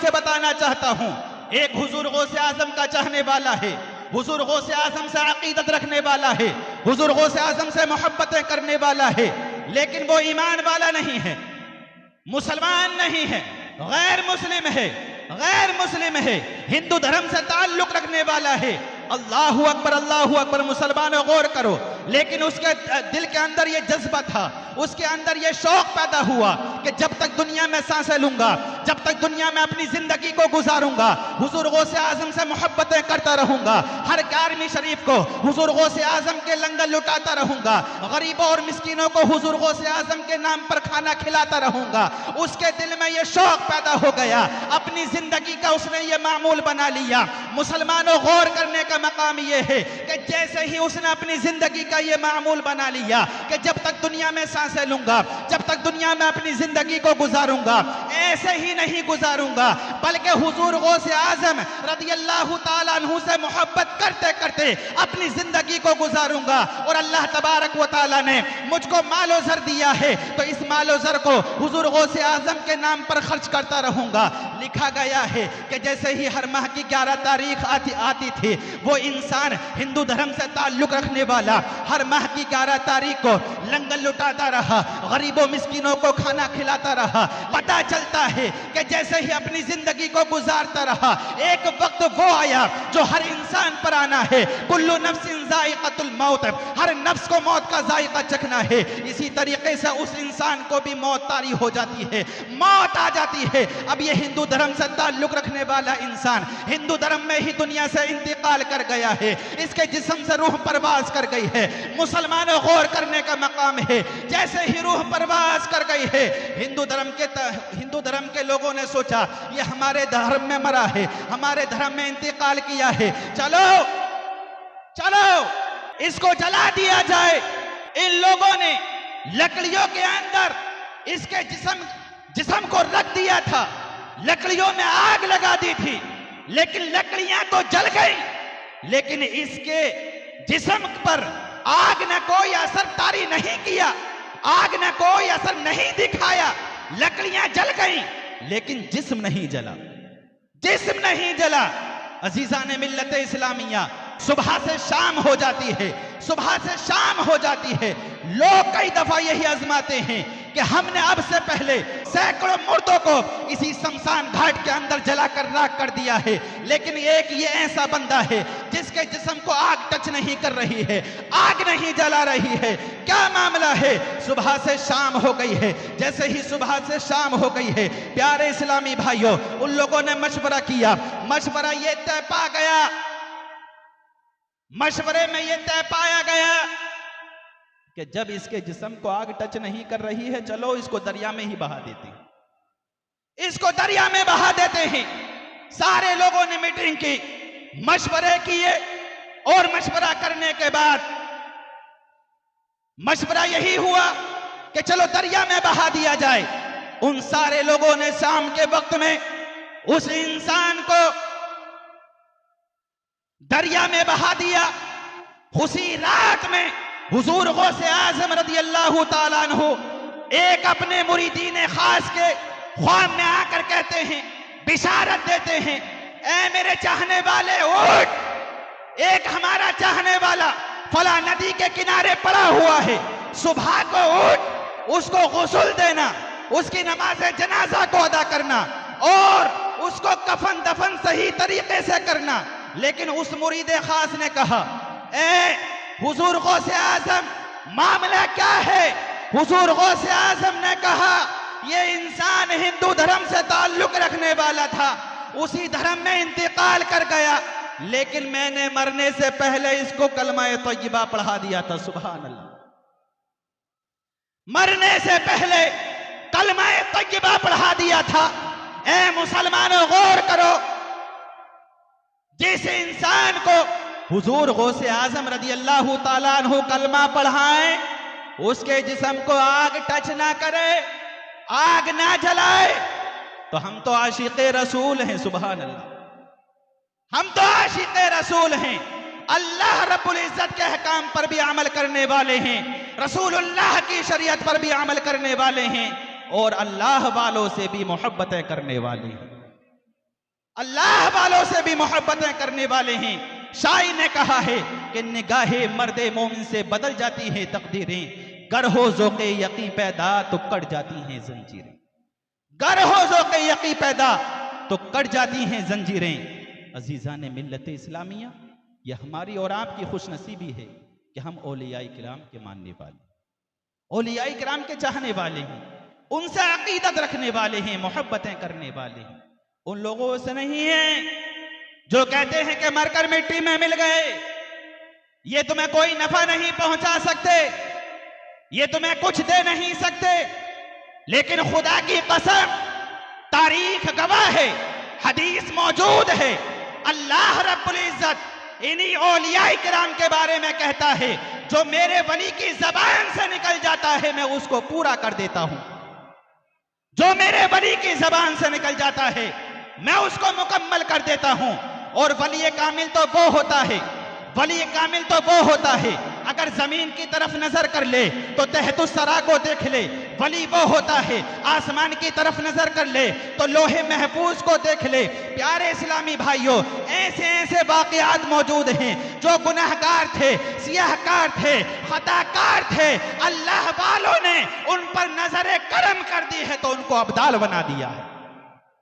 से बताना चाहता हूँ, एक हुजूर गौसे आजम का चाहने वाला है, हुजूर गौसे आजम से अकीदत रखने वाला है, हुजूर गौसे आजम से मोहब्बतें करने वाला है, लेकिन वो ईमान वाला नहीं है, मुसलमान नहीं है, गैर मुस्लिम है, गैर मुस्लिम है, हिंदू धर्म से ताल्लुक रखने वाला है। अल्लाहु अकबर मुसलमानों गौर करो, लेकिन उसके दिल के अंदर ये जज्बा था, उसके अंदर ये शौक पैदा हुआ कि जब तक दुनिया में सांसें लूंगा, जब तक दुनिया में अपनी जिंदगी को गुजारूंगा, हुजूर गौसे आजम से मोहब्बतें करता रहूंगा, हर 11वीं शरीफ को हुजूर गौसे आजम के लंगर लुटाता रहूंगा, गरीबों और मिस्कीनों को हुजूर गौसे आजम के नाम पर खाना खिलाता रहूंगा। उसके दिल में ये शौक पैदा हो गया, अपनी जिंदगी का उसने ये मामूल बना लिया। मुसलमानों गौर करने का मकाम ये है कि जैसे ही उसने अपनी जिंदगी का ये मामूल बना लिया कि जब तक दुनिया में सांसें लूंगा, जब तक दुनिया में अपनी जिंदगी को गुजारूंगा, ऐसे ही नहीं गुजारूंगा बल्कि हुजूर गौसे आजम रदियल्लाहु ताला अन्हु से मोहब्बत करते करते अपनी जिंदगी को गुजारूंगा। और अल्लाह तबारक व ताला ने मुझको मालो जर दिया है तो इस मालो जर को हुजूर गौसे आजम के नाम पर खर्च करता रहूंगा। लिखा गया है कि जैसे ही हर माह की 11 तारीख आती थी, वो इंसान हिंदू धर्म से ताल्लुक रखने वाला हर माह की 11 तारीख को लंगर लुटाता रहा, गरीबों मिस्किनों को खाना खिलाता रहा। पता चलता है कि जैसे ही अपनी जिंदगी को गुजारता रहा, एक वक्त वो आया जो हर इंसान पर आना है। कुल्लु नफ्सिन जायक़तुल मौत, हर नफ्स को मौत का जायका चखना है। इसी तरीके से उस इंसान को भी मौत तारी हो जाती है, मौत आ जाती है। अब ये हिंदू धर्म से ताल्लुक रखने वाला इंसान हिंदू धर्म में ही दुनिया से इंतकाल कर गया है, इसके जिस्म से रूह परवाज कर गई है। मुसलमानों गौर करने का मकाम है, जैसे ही रूह परवाज कर गई है, हिंदू धर्म के लोगों ने सोचा ये हमारे धर्म में मरा है, हमारे धर्म में इंतकाल किया है, चलो चलो इसको जला दिया जाए। इन लोगों ने लकड़ियों के अंदर इसके जिस्म को रख दिया था, लकड़ियों में आग लगा दी थी, लेकिन लकड़ियां तो जल गई, लेकिन इसके जिस्म पर आग ने कोई असर तारी नहीं किया, आग ने कोई असर नहीं दिखाया। लकड़ियां जल गई लेकिन जिस्म नहीं जला, जिस्म नहीं जला। अजीजान मिल्लत इस्लामिया, सुबह से शाम हो जाती है, सुबह से शाम हो जाती है, लोग कई दफा यही आजमाते हैं कि हमने अब से पहले सैकड़ों मुर्दों को इसी शमशान घाट के अंदर जलाकर राख कर दिया है, लेकिन एक ये ऐसा बंदा है जिसके जिस्म को आग टच नहीं कर रही है, आग नहीं जला रही है। क्या मामला है? सुबह से शाम हो गई है। जैसे ही सुबह से शाम हो गई है, प्यारे इस्लामी भाइयों, उन लोगों ने मशवरा किया, मशवरा ये तय पा गया, मशवरे में ये तय पाया गया कि जब इसके जिस्म को आग टच नहीं कर रही है, चलो इसको दरिया में ही बहा देते हैं, इसको दरिया में बहा देते हैं। सारे लोगों ने मीटिंग की, मशवरे किए, और मशवरा करने के बाद मशवरा यही हुआ कि चलो दरिया में बहा दिया जाए। उन सारे लोगों ने शाम के वक्त में उस इंसान को दरिया में बहा दिया। उसी रात में हुजूर गौसे आजम रदियल्लाहु ताला अन्हु एक अपने मुरीदीन खास के ख्वाब में आकर कहते हैं, बिशारत देते हैं, ऐ मेरे चाहने वाले उठ, एक हमारा चाहने वाला फला नदी के किनारे पड़ा हुआ है, सुबह को उठ, उसको गुस्ल देना, उसकी नमाज जनाजा को अदा करना और उसको कफन दफन सही तरीके से करना। लेकिन उस मुरीद खास ने कहा, ए हुजूर गौसे आजम, मामला क्या है? हुजूर गौसे आजम ने कहा, ये इंसान हिंदू धर्म से ताल्लुक रखने वाला था, उसी धर्म में इंतकाल कर गया, लेकिन मैंने मरने से पहले इसको कलमा तय्यबा पढ़ा दिया था। सुभान अल्लाह, मरने से पहले कलमा तय्यबा पढ़ा दिया था। ए मुसलमानों गौर करो, जिस इंसान को हुजूर गौसे आजम रदियल्लाहु ताला अन्हु कलमा पढ़ाएं, उसके जिस्म को आग टच ना करे, आग ना जलाए, तो हम तो आशिक़े रसूल हैं। सुभान अल्लाह, हम तो आशिक़े रसूल हैं। अल्लाह रब्बुल इज्जत के अहकाम पर भी अमल करने वाले हैं, रसूलुल्लाह की शरीयत पर भी अमल करने वाले हैं, और अल्लाह वालों से भी मोहब्बतें करने वाले हैं। अल्लाह वालों से भी मोहब्बतें करने वाले हैं। शायर ने कहा है कि निगाहे मर्दे मोमिन से बदल जाती हैं तकदीरें, गर हो ज़ौक़े यक़ी पैदा तो कट जाती हैं जंजीरें। गर हो ज़ौक़े यक़ी पैदा तो कट जाती हैं जंजीरें। अजीज़ान मिल्लत इस्लामिया, यह हमारी और आपकी खुशनसीबी है कि हम औलियाए किराम के मानने वाले, औलियाए किराम के चाहने वाले हैं, उनसे अकीदत रखने वाले हैं, मोहब्बतें करने वाले हैं। उन लोगों से नहीं है जो कहते हैं कि मरकर मिट्टी में मिल गए, ये तुम्हें कोई नफा नहीं पहुंचा सकते, ये तुम्हें कुछ दे नहीं सकते। लेकिन खुदा की कसम, तारीख गवाह है, हदीस मौजूद है, अल्लाह रब्बुल इज्जत इन्हीं औलियाए किराम के बारे में कहता है, जो मेरे वली की जबान से निकल जाता है मैं उसको पूरा कर देता हूं। जो मेरे वली की जबान से निकल जाता है मैं उसको मुकम्मल कर देता हूं। और वली कामिल तो वो होता है, वली कामिल तो वो होता है अगर जमीन की तरफ नजर कर ले तो तहतुस सरा को देख ले। वली वो होता है आसमान की तरफ नजर कर ले तो लोहे महफूज को देख ले। प्यारे इस्लामी भाइयों, ऐसे ऐसे वाकयात मौजूद हैं जो गुनहगार थे, सियाहकार थे, खताकार थे, अल्लाह वालों ने उन पर नजर करम कर दी है तो उनको अब्दाल बना दिया है।